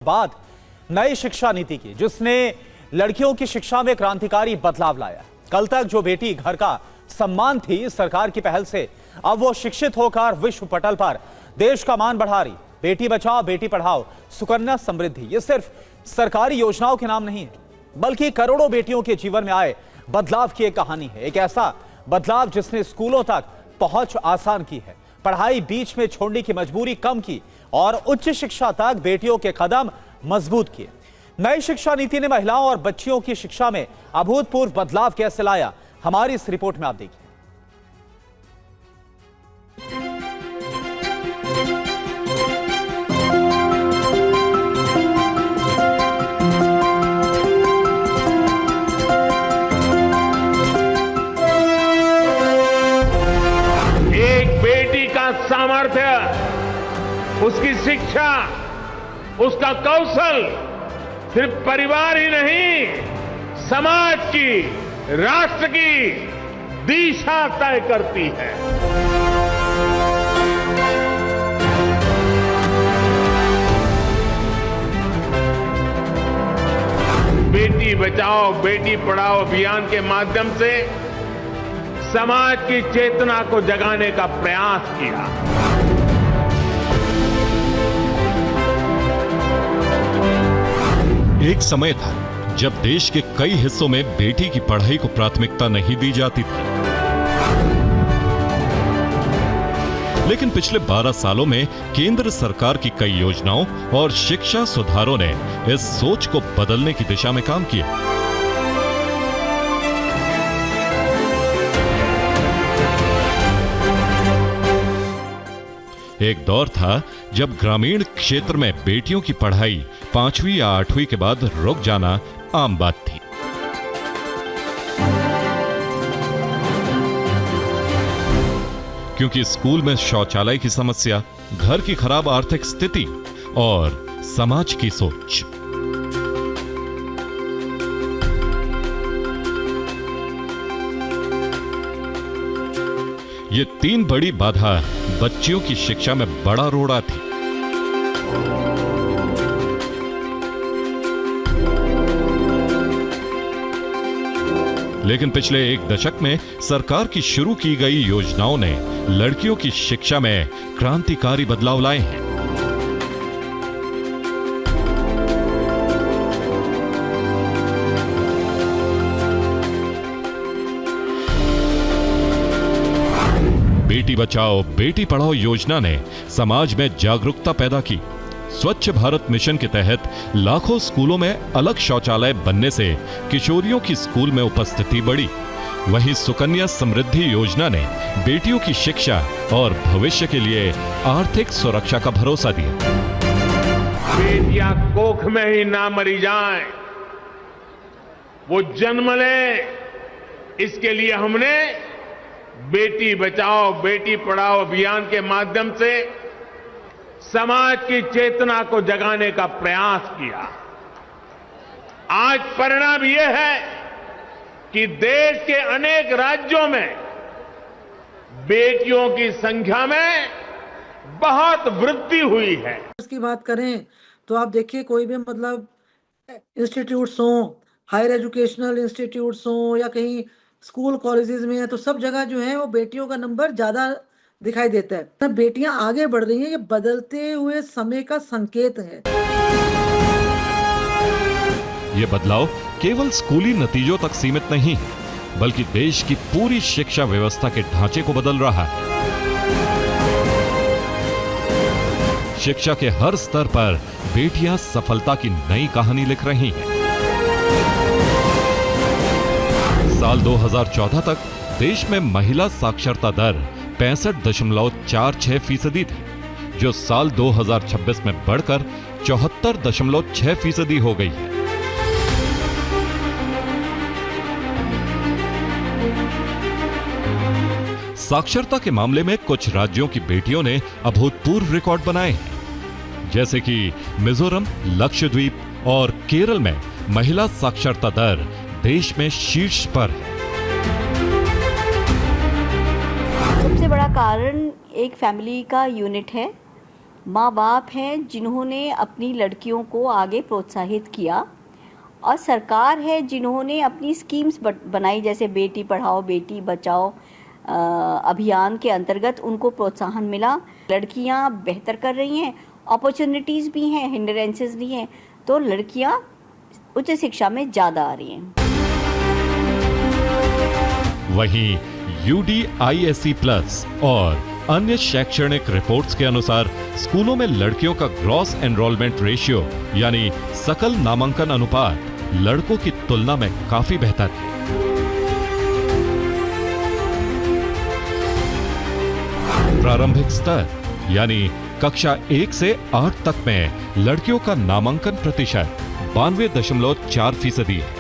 बाद नई शिक्षा नीति की, जिसने लड़कियों की शिक्षा में क्रांतिकारी बदलाव लाया। कल तक जो बेटी घर का सम्मान थी, सरकार की पहल से अब वो शिक्षित होकर विश्व पटल पर देश का मान बढ़ा रही। बेटी बचाओ बेटी पढ़ाओ, सुकन्या समृद्धि, ये सिर्फ सरकारी योजनाओं के नाम नहीं है, बल्कि करोड़ों बेटियों के जीवन में आए बदलाव की एक कहानी है। एक ऐसा बदलाव जिसने स्कूलों तक पहुंच आसान की है, पढ़ाई बीच में छोड़ने की मजबूरी कम की और उच्च शिक्षा तक बेटियों के कदम मजबूत किए। नई शिक्षा नीति ने महिलाओं और बच्चियों की शिक्षा में अभूतपूर्व बदलाव कैसे लाया, हमारी इस रिपोर्ट में आप देखिए। एक बेटी का सामर्थ्य, उसकी शिक्षा, उसका कौशल सिर्फ परिवार ही नहीं, समाज की, राष्ट्र की दिशा तय करती है। बेटी बचाओ बेटी पढ़ाओ अभियान के माध्यम से समाज की चेतना को जगाने का प्रयास किया। एक समय था जब देश के कई हिस्सों में बेटी की पढ़ाई को प्राथमिकता नहीं दी जाती थी, लेकिन पिछले 12 सालों में केंद्र सरकार की कई योजनाओं और शिक्षा सुधारों ने इस सोच को बदलने की दिशा में काम किया। एक दौर था जब ग्रामीण क्षेत्र में बेटियों की पढ़ाई 5वीं या 8वीं के बाद रुक जाना आम बात थी। क्योंकि स्कूल में शौचालय की समस्या, घर की खराब आर्थिक स्थिति और समाज की सोच। ये तीन बड़ी बाधा बच्चियों की शिक्षा में बड़ा रोड़ा थी। लेकिन पिछले एक दशक में सरकार की शुरू की गई योजनाओं ने लड़कियों की शिक्षा में क्रांतिकारी बदलाव लाए हैं। बेटी बचाओ बेटी पढ़ाओ योजना ने समाज में जागरूकता पैदा की। स्वच्छ भारत मिशन के तहत लाखों स्कूलों में अलग शौचालय बनने से किशोरियों की स्कूल में उपस्थिति बढ़ी। वहीं सुकन्या समृद्धि योजना ने बेटियों की शिक्षा और भविष्य के लिए आर्थिक सुरक्षा का भरोसा दिया। बेटियां कोख में ही ना मरी जाएं, वो जन्म ले, इसके लिए हमने बेटी बचाओ बेटी पढ़ाओ अभियान के माध्यम से समाज की चेतना को जगाने का प्रयास किया। आज परिणाम यह है कि देश के अनेक राज्यों में बेटियों की संख्या में बहुत वृद्धि हुई है। इसकी बात करें तो आप देखिए, कोई भी मतलब इंस्टीट्यूट्स हो, हायर एजुकेशनल इंस्टीट्यूट्स हो या कहीं स्कूल कॉलेजेस में है, तो सब जगह जो है वो बेटियों का नंबर ज्यादा दिखाई देता है। बेटियां आगे बढ़ रही हैं, ये बदलते हुए समय का संकेत है। ये बदलाव केवल स्कूली नतीजों तक सीमित नहीं, बल्कि देश की पूरी शिक्षा व्यवस्था के ढांचे को बदल रहा है। शिक्षा के हर स्तर पर बेटियां सफलता की नई कहानी लिख रही हैं। साल 2014 तक देश में महिला साक्षरता दर 65.46% थी, जो साल 2026 में बढ़कर 74.6% हो गई है। साक्षरता के मामले में कुछ राज्यों की बेटियों ने अभूतपूर्व रिकॉर्ड बनाए हैं, जैसे कि मिजोरम, लक्षद्वीप और केरल में महिला साक्षरता दर देश में शीर्ष पर है। सबसे बड़ा कारण एक फैमिली का यूनिट है माँ बाप हैं जिन्होंने अपनी लड़कियों को आगे प्रोत्साहित किया, और सरकार है जिन्होंने अपनी स्कीम्स बनाई, जैसे बेटी पढ़ाओ बेटी बचाओ अभियान के अंतर्गत उनको प्रोत्साहन मिला। लड़कियां बेहतर कर रही हैं, अपॉर्चुनिटीज़ भी हैं, हिंड्रेंसेस भी हैं, तो लड़कियां उच्च शिक्षा में ज़्यादा आ रही हैं। वहीं UDISE प्लस और अन्य शैक्षणिक रिपोर्ट्स के अनुसार स्कूलों में लड़कियों का ग्रॉस एनरोलमेंट रेशियो यानी सकल नामांकन अनुपात लड़कों की तुलना में काफी बेहतर है। प्रारंभिक स्तर यानी कक्षा 1 से 8 तक में लड़कियों का नामांकन प्रतिशत 92.4% है।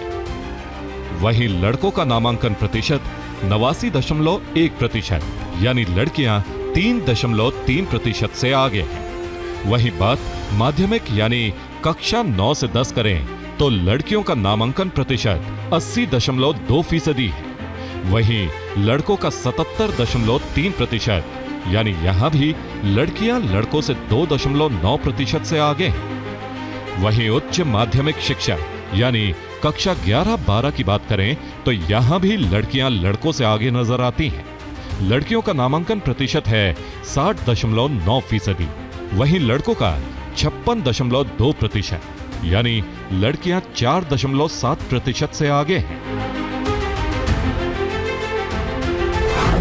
वहीं लड़कों का नामांकन प्रतिशत 89.1%, यानी लड़कियां 3.3% से आगे हैं। वहीं बात माध्यमिक यानी कक्षा 9 से 10 करें तो लड़कियों का नामांकन प्रतिशत 80.2% है। वहीं लड़कों का 77.3%, यानी यहां भी लड़कियां लड़कों से 2.9% से आगे हैं। वहीं उच्च माध्यमिक शिक्षा यानी कक्षा 11-12 की बात करें तो यहां भी लड़कियां लड़कों से आगे नजर आती हैं। लड़कियों का नामांकन प्रतिशत है 60.9%, वहीं लड़कों का 56.2%, यानी लड़कियां 4.7% से आगे हैं।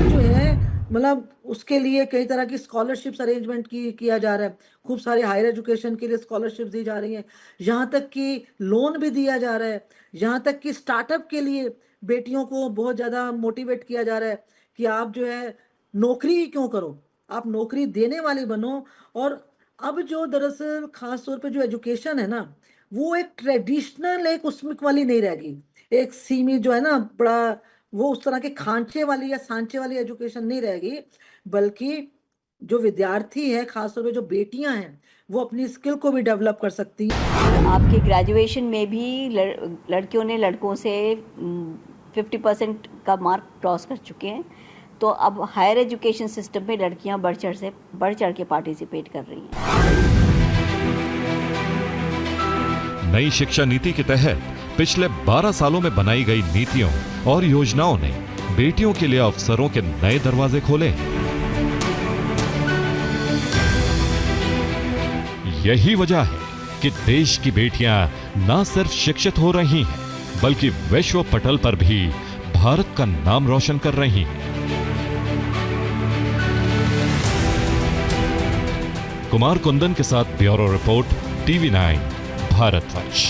जो है मतलब उसके लिए कई तरह की स्कॉलरशिप्स अरेंजमेंट किया जा रहा है। खूब सारे हायर एजुकेशन के लिए स्कॉलरशिप्स दी जा रही हैं, यहाँ तक कि लोन भी दिया जा रहा है, यहाँ तक कि स्टार्टअप के लिए बेटियों को बहुत ज़्यादा मोटिवेट किया जा रहा है कि आप जो है नौकरी ही क्यों करो, आप नौकरी देने वाली बनो। और अब जो दरअसल खास तौर पे जो एजुकेशन है ना, वो एक ट्रेडिशनल एक उसमें वाली नहीं रहेगी, एक सीमित जो है ना बड़ा वो उस तरह के खांचे वाली या सांचे वाली एजुकेशन नहीं रहेगी, बल्कि जो विद्यार्थी है खासतौर पे जो बेटियां हैं वो अपनी स्किल को भी डेवलप कर सकती हैं। आपके ग्रेजुएशन में भी लड़कियों ने लड़कों से 50% का मार्क क्रॉस कर चुके हैं, तो अब हायर एजुकेशन सिस्टम में लड़कियां बढ़ चढ़ के पार्टिसिपेट कर रही हैं। नई शिक्षा नीति के तहत पिछले 12 सालों में बनाई गई नीतियों और योजनाओं ने बेटियों के लिए अवसरों के नए दरवाजे खोले हैं। यही वजह है कि देश की बेटियां न सिर्फ शिक्षित हो रही हैं, बल्कि विश्व पटल पर भी भारत का नाम रोशन कर रही हैं। कुमार कुंदन के साथ ब्यूरो रिपोर्ट, TV9 भारतवर्ष।